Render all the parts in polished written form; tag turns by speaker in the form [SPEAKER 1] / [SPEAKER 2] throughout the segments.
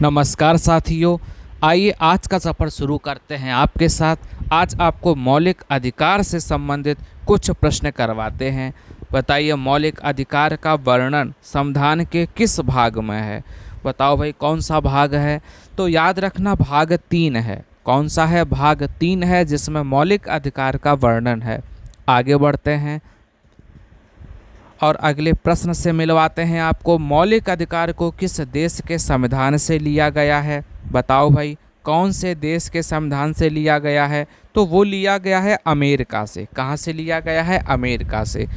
[SPEAKER 1] नमस्कार साथियों। आइए आज का सफ़र शुरू करते हैं आपके साथ। आज आपको मौलिक अधिकार से संबंधित कुछ प्रश्न करवाते हैं। बताइए, मौलिक अधिकार का वर्णन संविधान के किस भाग में है? बताओ भाई, कौन सा भाग है? तो याद रखना, भाग 3 है। कौन सा है? भाग 3 है जिसमें मौलिक अधिकार का वर्णन है। आगे बढ़ते हैं और अगले प्रश्न से मिलवाते हैं आपको। मौलिक अधिकार को किस देश के संविधान से लिया गया है? बताओ भाई, कौन से देश के संविधान से लिया गया है? तो वो लिया गया है अमेरिका से। कहाँ से लिया गया है? अमेरिका से।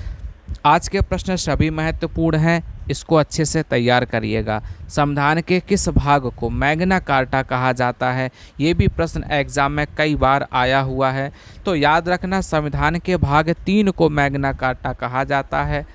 [SPEAKER 1] आज के प्रश्न सभी महत्वपूर्ण हैं, इसको अच्छे से तैयार करिएगा। संविधान के किस भाग को मैग्ना कार्टा कहा जाता है? ये भी प्रश्न एग्जाम में कई बार आया हुआ है। तो याद रखना, संविधान के भाग 3 को मैग्ना कार्टा कहा जाता है।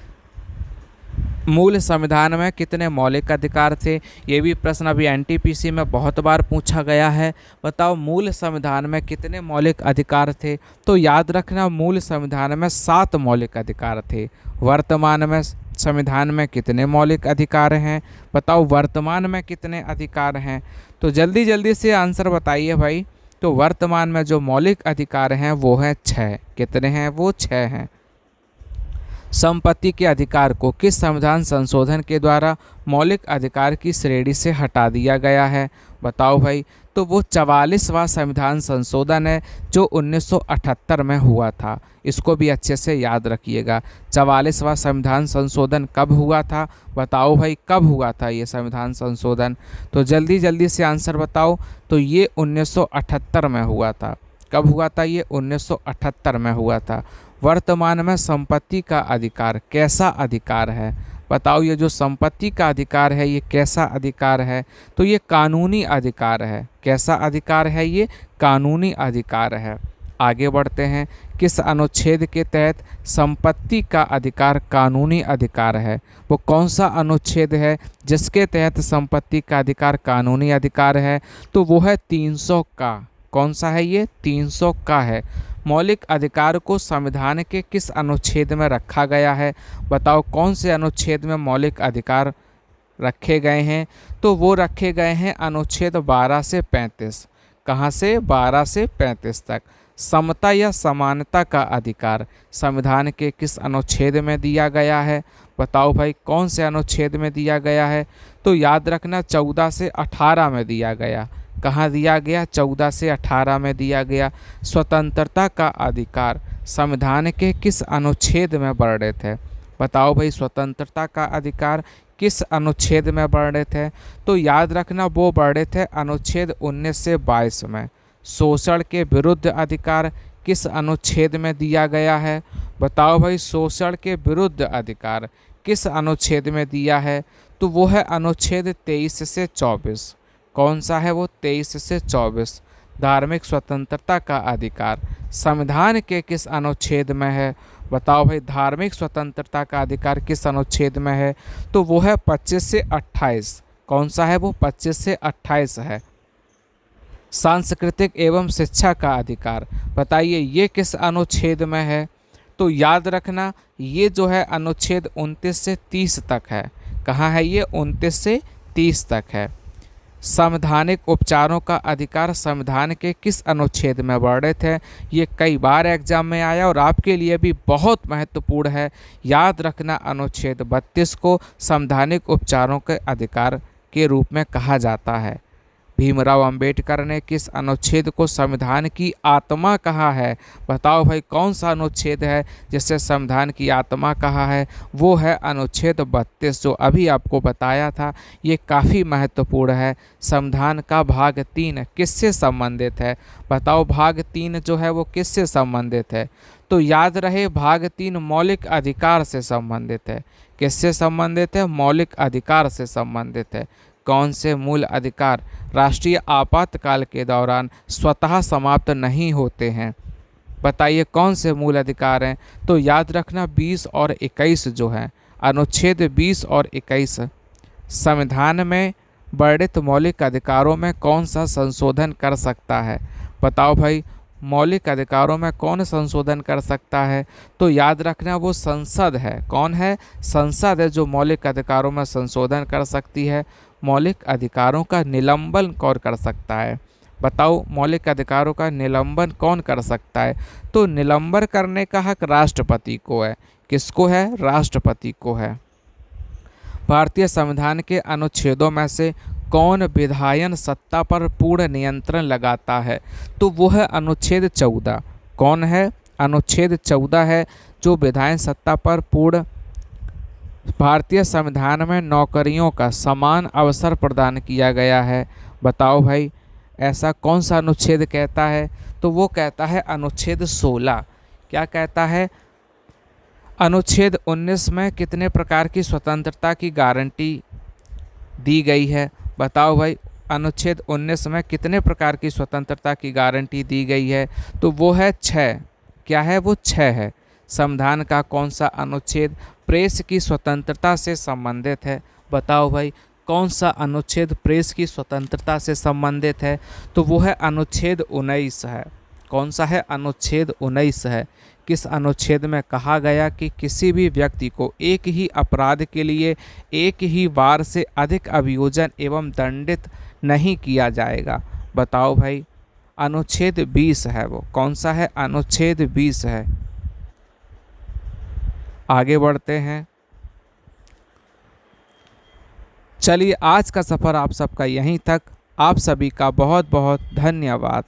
[SPEAKER 1] मूल संविधान में कितने मौलिक अधिकार थे? ये भी प्रश्न अभी एनटीपीसी में बहुत बार पूछा गया है। बताओ, मूल संविधान में कितने मौलिक अधिकार थे? तो याद रखना, मूल संविधान में 7 मौलिक अधिकार थे। वर्तमान में संविधान में कितने मौलिक अधिकार हैं? बताओ, वर्तमान में कितने अधिकार हैं? तो जल्दी जल्दी से आंसर बताइए भाई। तो वर्तमान में जो मौलिक अधिकार हैं वो हैं 6। कितने हैं? वो 6 हैं। संपत्ति के अधिकार को किस संविधान संशोधन के द्वारा मौलिक अधिकार की श्रेणी से हटा दिया गया है? बताओ भाई। तो वो 44वां संविधान संशोधन है जो 1978 में हुआ था। इसको भी अच्छे से याद रखिएगा। 44वां संविधान संशोधन कब हुआ था? बताओ भाई, कब हुआ था ये संविधान संशोधन? तो जल्दी जल्दी से आंसर बताओ। तो ये 1978 में हुआ था। कब हुआ था? ये 1978 में हुआ था। वर्तमान में संपत्ति का अधिकार कैसा अधिकार है? बताओ, ये जो संपत्ति का अधिकार है ये कैसा अधिकार है? तो ये कानूनी अधिकार है। कैसा अधिकार है? ये कानूनी अधिकार है। आगे बढ़ते हैं। किस अनुच्छेद के तहत संपत्ति का अधिकार कानूनी अधिकार है? वो कौन सा अनुच्छेद है जिसके तहत संपत्ति का अधिकार कानूनी अधिकार है? तो वो है 300 का। कौन सा है ये? 300 का है। मौलिक अधिकार को संविधान के किस अनुच्छेद में रखा गया है? बताओ, कौन से अनुच्छेद में मौलिक अधिकार रखे गए हैं? तो वो रखे गए हैं अनुच्छेद 12 से 35। कहाँ से? 12 से 35 तक। समता या समानता का अधिकार संविधान के किस अनुच्छेद में दिया गया है? बताओ भाई, कौन से अनुच्छेद में दिया गया है? तो याद रखना, 14 से 18 में दिया गया। कहाँ दिया गया? 14 से 18 में दिया गया। स्वतंत्रता का अधिकार संविधान के किस अनुच्छेद में वर्णित है? बताओ भाई, स्वतंत्रता का अधिकार किस अनुच्छेद में वर्णित है? तो याद रखना, वो वर्णित है अनुच्छेद 19 से 22 में। शोषण के विरुद्ध अधिकार किस अनुच्छेद में दिया गया है? बताओ भाई, शोषण के विरुद्ध अधिकार किस अनुच्छेद में दिया है? तो वो है अनुच्छेद 23 से 24। कौन सा है वो? 23 से 24। धार्मिक स्वतंत्रता का अधिकार संविधान के किस अनुच्छेद में है? बताओ भाई, धार्मिक स्वतंत्रता का अधिकार किस अनुच्छेद में है? तो वो है 25 से 28। कौन सा है वो? 25 से 28 है। सांस्कृतिक एवं शिक्षा का अधिकार बताइए, ये किस अनुच्छेद में है? तो याद रखना, ये जो है अनुच्छेद 29 से 30 तक है। कहाँ है ये? 29 से 30 तक है। संवैधानिक उपचारों का अधिकार संविधान के किस अनुच्छेद में वर्णित है? ये कई बार एग्जाम में आया और आपके लिए भी बहुत महत्वपूर्ण है। याद रखना, अनुच्छेद 32 को संवैधानिक उपचारों के अधिकार के रूप में कहा जाता है। भीमराव अंबेडकर ने किस अनुच्छेद को संविधान की आत्मा कहा है? बताओ भाई, कौन सा अनुच्छेद है जिसे संविधान की आत्मा कहा है? वो है अनुच्छेद 32, जो अभी आपको बताया था। ये काफ़ी महत्वपूर्ण है। संविधान का भाग 3 किससे संबंधित है? बताओ, भाग 3 जो है वो किससे संबंधित है? तो याद रहे, भाग 3 मौलिक अधिकार से संबंधित है। किससे संबंधित है? मौलिक अधिकार से संबंधित है। कौन से मूल अधिकार राष्ट्रीय आपातकाल के दौरान स्वतः समाप्त नहीं होते हैं? बताइए, कौन से मूल अधिकार हैं? तो याद रखना, 20 और 21 जो है, अनुच्छेद 20 और 21। संविधान में वर्णित मौलिक अधिकारों में कौन सा संशोधन कर सकता है? बताओ भाई, मौलिक अधिकारों में कौन संशोधन कर सकता है? तो याद रखना, वो संसद है। कौन है? संसद है जो मौलिक अधिकारों में संशोधन कर सकती है। मौलिक अधिकारों का निलंबन कौन कर सकता है? बताओ, मौलिक अधिकारों का निलंबन कौन कर सकता है? तो निलंबन करने का हक राष्ट्रपति को है। किसको है? राष्ट्रपति को है। भारतीय संविधान के अनुच्छेदों में से कौन विधायन सत्ता पर पूर्ण नियंत्रण लगाता है? तो वो है अनुच्छेद 14। कौन है? अनुच्छेद 14 है जो विधायन सत्ता पर पूर्ण। भारतीय संविधान में नौकरियों का समान अवसर प्रदान किया गया है। बताओ भाई, ऐसा कौन सा अनुच्छेद कहता है? तो वो कहता है अनुच्छेद 16। क्या कहता है? अनुच्छेद 19 में कितने प्रकार की स्वतंत्रता की गारंटी दी गई है? बताओ भाई, अनुच्छेद 19 में कितने प्रकार की स्वतंत्रता की गारंटी दी गई है? तो वो है 6। क्या है? वो 6 है। संविधान का कौन सा अनुच्छेद प्रेस की स्वतंत्रता से संबंधित है? बताओ भाई, कौन सा अनुच्छेद प्रेस की स्वतंत्रता से संबंधित है? तो वो है अनुच्छेद 19 है। कौन सा है? अनुच्छेद 19 है। किस अनुच्छेद में कहा गया कि किसी भी व्यक्ति को एक ही अपराध के लिए एक ही बार से अधिक अभियोजन एवं दंडित नहीं किया जाएगा? बताओ भाई, अनुच्छेद 20 है वो। कौन सा है? अनुच्छेद 20 है। आगे बढ़ते हैं। चलिए, आज का सफ़र आप सबका यहीं तक। आप सभी का बहुत बहुत धन्यवाद।